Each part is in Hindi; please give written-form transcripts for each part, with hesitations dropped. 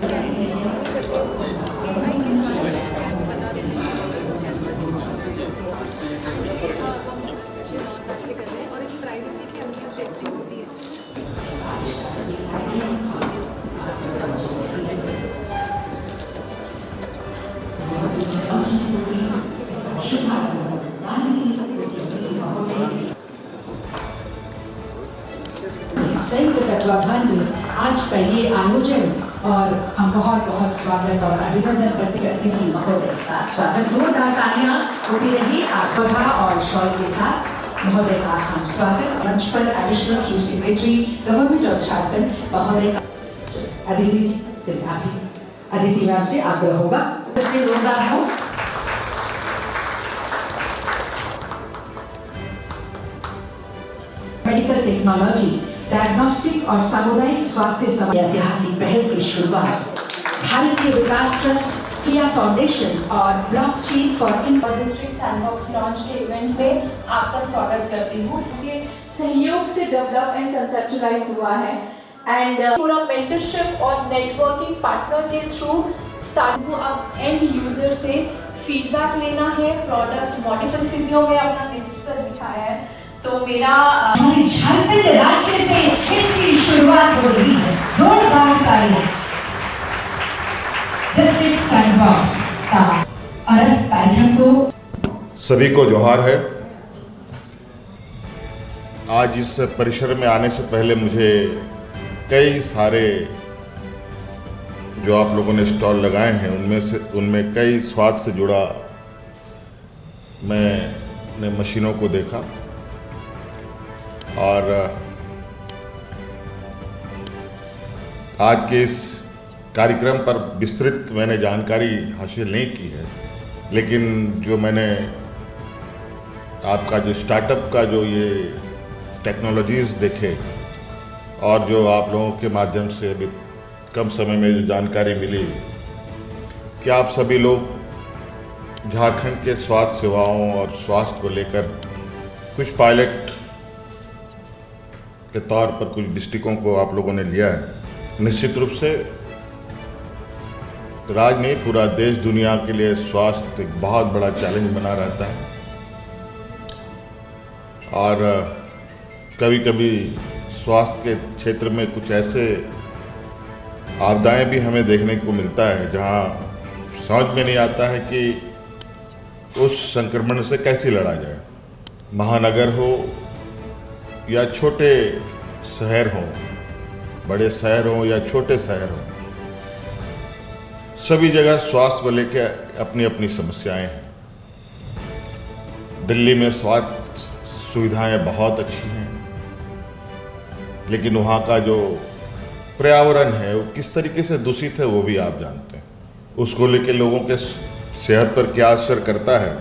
कैंसर स्क्रीनिंग करते हैं AI के द्वारा स्कैन बता देते हैं कि ये कैंसर के साथ है। हम पिछले 9 साल से कर रहे हैं और इस प्राइवेसी के अंदर टेस्टिंग होती है। संयुक्त तत्वाधान में आज का ये आयोजन और हम बहुत बहुत स्वागत और अभिनंदन करते अतिथि महोदय का स्वागत। जोरदार तालियां होती रही आप सभा और शॉल के साथ महोदय का हम स्वागत। मंच पर additional chief secretary government of Jharkhand महोदय का अदिति मैम से आग्रह होगा उससे जोरदार हो। मेडिकल टेक्नोलॉजी डायग्नोस्टिक और सामुदायिक स्वास्थ्य समय ऐतिहासिक पहल की शुरुआत भारत के विकास ट्रस्ट किया फाउंडेशन और blockchain for district sandbox launch के इवेंट में आपका स्वागत करती हूँ। के सहयोग से डेवलप एंड कंसेप्चुलाइज हुआ है एंड पूरा मेंटरशिप और नेटवर्किंग पार्टनर के थ्रू स्टार्ट को अब एंड यूजर से फीडबैक लेना है। प्रोडक्ट मॉडिफाइड स्थितियों में अपना नेतृत्व दिखाया है। तो मेरा हमारे झारखंड राज्य से इसकी शुरुआत हो रही है। जोरदार तालियां डिस्ट्रिक्ट सैंडबॉक्स का अर्थ कार्यक्रम को सभी को जोहार है। आज इस परिसर में आने से पहले मुझे कई सारे जो आप लोगों ने स्टॉल लगाए हैं उनमें कई स्वाद से जुड़ा मैंने मशीनों को देखा और आज के इस कार्यक्रम पर विस्तृत मैंने जानकारी हासिल नहीं की है, लेकिन जो मैंने आपका जो स्टार्टअप का जो ये टेक्नोलॉजीज़ देखे और जो आप लोगों के माध्यम से अभी कम समय में जो जानकारी मिली कि आप सभी लोग झारखंड के स्वास्थ्य सेवाओं और स्वास्थ्य को लेकर कुछ पायलट के तौर पर कुछ डिस्ट्रिक्टों को आप लोगों ने लिया है। निश्चित रूप से राज्य नहीं पूरा देश दुनिया के लिए स्वास्थ्य एक बहुत बड़ा चैलेंज बना रहता है और कभी कभी स्वास्थ्य के क्षेत्र में कुछ ऐसे आपदाएं भी हमें देखने को मिलता है जहां समझ में नहीं आता है कि उस संक्रमण से कैसे लड़ा जाए। महानगर हो या छोटे शहर हों, बड़े शहर हों या छोटे शहर हों, सभी जगह स्वास्थ्य को लेकर अपनी अपनी समस्याएं हैं। दिल्ली में स्वास्थ्य सुविधाएं बहुत अच्छी हैं, लेकिन वहाँ का जो पर्यावरण है वो किस तरीके से दूषित है वो भी आप जानते हैं। उसको लेकर लोगों के सेहत पर क्या असर करता है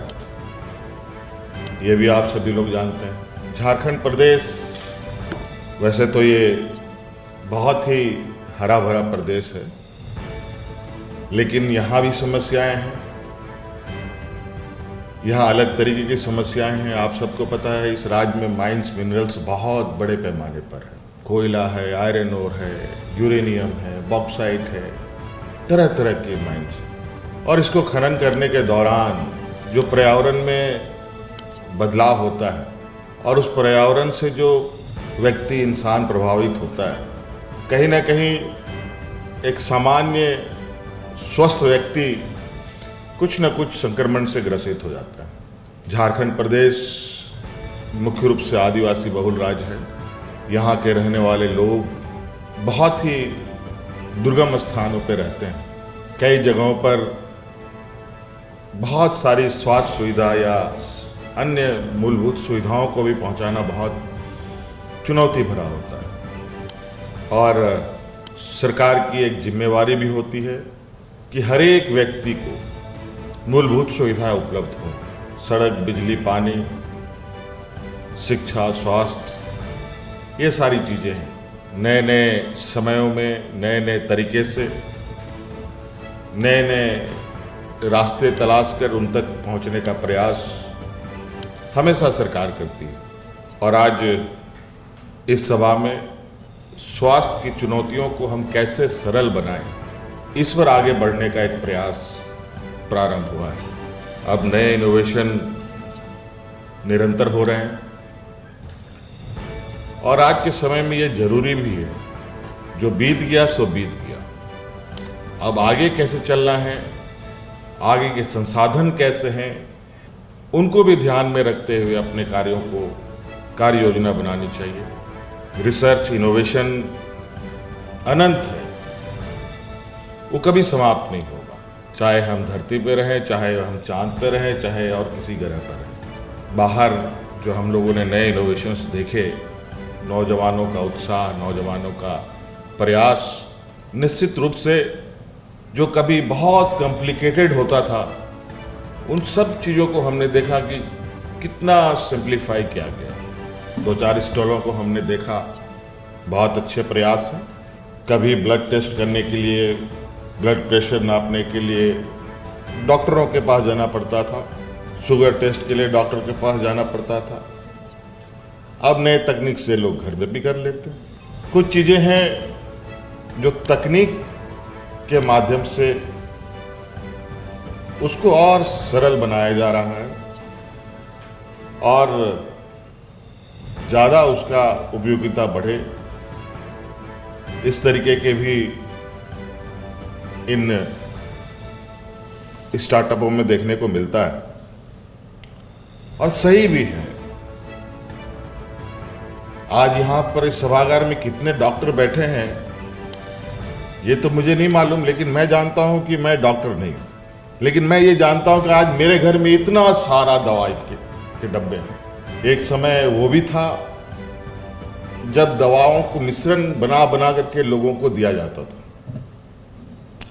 ये भी आप सभी लोग जानते हैं। झारखंड प्रदेश वैसे तो ये बहुत ही हरा भरा प्रदेश है, लेकिन यहाँ भी समस्याएं हैं। यहाँ अलग तरीके की समस्याएं हैं। आप सबको पता है इस राज्य में माइंस मिनरल्स बहुत बड़े पैमाने पर है। कोयला है, आयरन ओर है, यूरेनियम है, बॉक्साइट है, तरह तरह के माइंस। और इसको खनन करने के दौरान जो पर्यावरण में बदलाव होता है और उस पर्यावरण से जो व्यक्ति इंसान प्रभावित होता है, कहीं ना कहीं एक सामान्य स्वस्थ व्यक्ति कुछ न कुछ संक्रमण से ग्रसित हो जाता है। झारखंड प्रदेश मुख्य रूप से आदिवासी बहुल राज्य है। यहाँ के रहने वाले लोग बहुत ही दुर्गम स्थानों पर रहते हैं। कई जगहों पर बहुत सारी स्वास्थ्य सुविधा या अन्य मूलभूत सुविधाओं को भी पहुँचाना बहुत चुनौती भरा होता है और सरकार की एक जिम्मेवारी भी होती है कि हर एक व्यक्ति को मूलभूत सुविधाएं उपलब्ध हों। सड़क, बिजली, पानी, शिक्षा, स्वास्थ्य, ये सारी चीज़ें हैं। नए नए समयों में नए नए तरीके से नए नए रास्ते तलाश कर उन तक पहुंचने का प्रयास हमेशा सरकार करती है। और आज इस सभा में स्वास्थ्य की चुनौतियों को हम कैसे सरल बनाएं, इस पर आगे बढ़ने का एक प्रयास प्रारंभ हुआ है। अब नए इनोवेशन निरंतर हो रहे हैं और आज के समय में ये जरूरी भी है। जो बीत गया सो बीत गया। अब आगे कैसे चलना है, आगे के संसाधन कैसे हैं, उनको भी ध्यान में रखते हुए अपने कार्यों को कार्य योजना बनानी चाहिए। रिसर्च इनोवेशन अनंत है, वो कभी समाप्त नहीं होगा। चाहे हम धरती पे रहें, चाहे हम चांद पे रहें, चाहे और किसी ग्रह पर रहें। बाहर जो हम लोगों ने नए इनोवेशंस देखे, नौजवानों का उत्साह, नौजवानों का प्रयास, निश्चित रूप से जो कभी बहुत कॉम्प्लिकेटेड होता था, उन सब चीज़ों को हमने देखा कि कितना सिंप्लीफाई किया गया। 2-4 स्टॉलों को हमने देखा, बहुत अच्छे प्रयास हैं। कभी ब्लड टेस्ट करने के लिए, ब्लड प्रेशर नापने के लिए डॉक्टरों के पास जाना पड़ता था, शुगर टेस्ट के लिए डॉक्टर के पास जाना पड़ता था। अब नए तकनीक से लोग घर में भी कर लेते हैं। कुछ चीज़ें हैं जो तकनीक के माध्यम से उसको और सरल बनाया जा रहा है और ज़्यादा उसका उपयोगिता बढ़े, इस तरीके के भी इन स्टार्टअपों में देखने को मिलता है और सही भी है। आज यहाँ पर इस सभागार में कितने डॉक्टर बैठे हैं ये तो मुझे नहीं मालूम, लेकिन मैं जानता हूँ कि मैं डॉक्टर नहीं हूँ। लेकिन मैं ये जानता हूँ कि आज मेरे घर में इतना सारा दवाई के डब्बे हैं। एक समय वो भी था जब दवाओं को मिश्रण बना बना करके लोगों को दिया जाता था।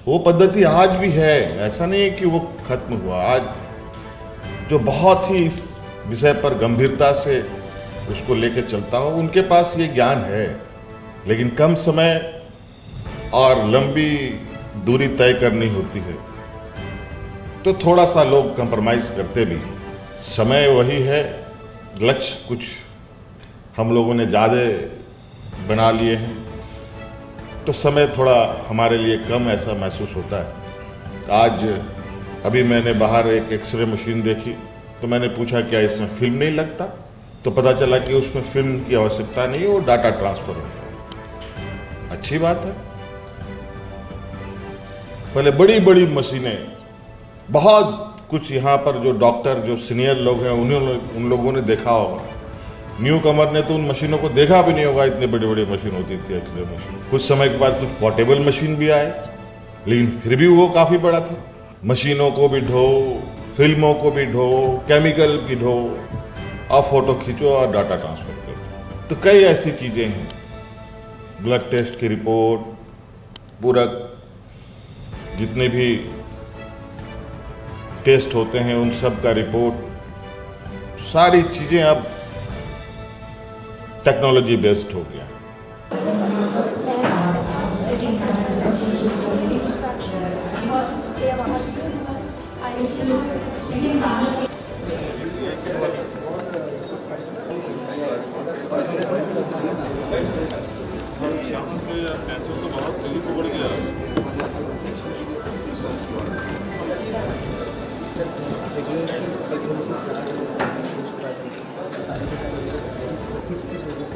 वो पद्धति आज भी है, ऐसा नहीं है कि वो खत्म हुआ। आज जो बहुत ही इस विषय पर गंभीरता से उसको लेकर चलता हो, उनके पास ये ज्ञान है। लेकिन कम समय और लंबी दूरी तय करनी होती है तो थोड़ा सा लोग कंप्रोमाइज करते भी। समय वही है, लक्ष्य कुछ हम लोगों ने ज़्यादा बना लिए हैं तो समय थोड़ा हमारे लिए कम ऐसा महसूस होता है। आज अभी मैंने बाहर एक एक्सरे मशीन देखी तो मैंने पूछा क्या इसमें फिल्म नहीं लगता, तो पता चला कि उसमें फिल्म की आवश्यकता नहीं है, वो डाटा ट्रांसफर होता है। अच्छी बात है। पहले बड़ी बड़ी मशीनें, बहुत कुछ यहाँ पर जो डॉक्टर, जो सीनियर लोग हैं उन लोगों ने देखा होगा। न्यू कमर ने तो उन मशीनों को देखा भी नहीं होगा, इतने बड़ी बड़ी मशीन होती थी एक्सरे मशीन। कुछ समय के बाद कुछ पोर्टेबल मशीन भी आए, लेकिन फिर भी वो काफ़ी बड़ा था। मशीनों को भी ढो, फिल्मों को भी ढो, केमिकल की ढो, और फोटो खींचो और डाटा ट्रांसफर करो। तो कई ऐसी चीज़ें हैं, ब्लड टेस्ट की रिपोर्ट, पूरक जितने भी टेस्ट होते हैं उन सब का रिपोर्ट, सारी चीज़ें अब टेक्नोलॉजी बेस्ड हो गया। कैंसर तो बहुत तेजी से बढ़ गया। किस वजह से